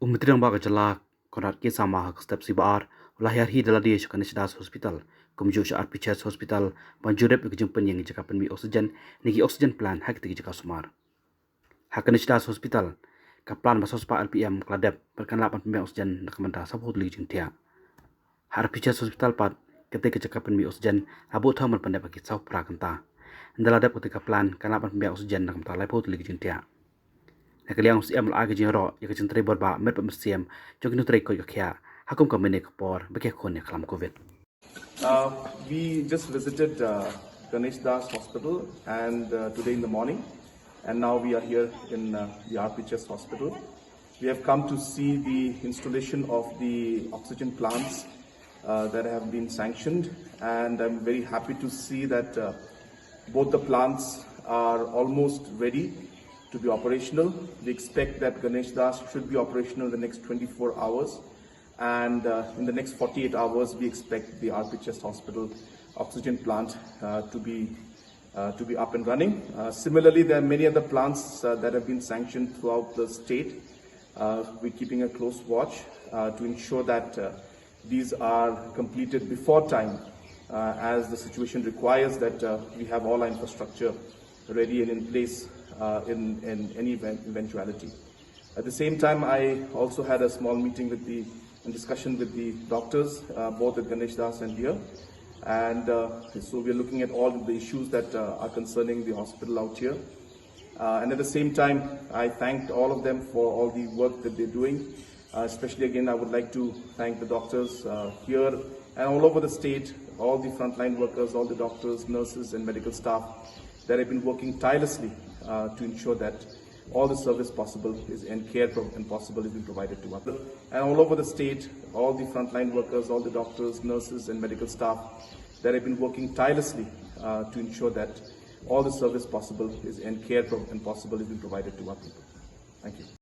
Ummitrang baga jala konat ke sama hak step si baar ulah hiar hi Dalade Ganesh hospital kumju sha RPHS hospital ban jurip ke jumpen yang jaka pynmih oksigen niki oksigen plan hak tigi jaka sumar hak Ganesh hospital ka plan basos pa LPM kladep perkan lapan pynmih oksigen nak menta sabut ligi jingtia RPHS hospital pat ketika jaka pynmih oksigen abu thaman pandai bagi sau prakanta Dalade ketika plan kan lapan pynmih oksigen nak menta laipot ligi jingtia Nakaliang si amal agi jero ya kacang teri borba mer pemesiam jokin treikam ya hakum kamene kapor beke khone kalam covid. We just visited Ganesh Hospital and today in the morning, and now we are here in the RPHS hospital. We have come to see the installation of the oxygen plants that have been sanctioned, and I'm very happy to see that both the plants are almost ready to be operational. We expect that Ganesh should be operational in the next 24 hours, and in the next 48 hours we expect the RPHS hospital oxygen plant to be up and running. Similarly, there are many other plants that have been sanctioned throughout the state. We're keeping a close watch to ensure that these are completed before time, as the situation requires that we have all our infrastructure ready and in place in any eventuality. At the same time, I also had a small meeting and discussion with the doctors, both at Ganesh and here. And so we are looking at all the issues that are concerning the hospital out here. And at the same time, I thanked all of them for all the work that they're doing. Especially again, I would like to thank the doctors here and all over the state, all the frontline workers, all the doctors, nurses and medical staff that have been working tirelessly to ensure that all the service possible is and care and possible is being provided to us. And all over the state, all the frontline workers, all the doctors, nurses and medical staff that have been working tirelessly to ensure that all the service possible is and care and possible is being provided to our people. Thank you.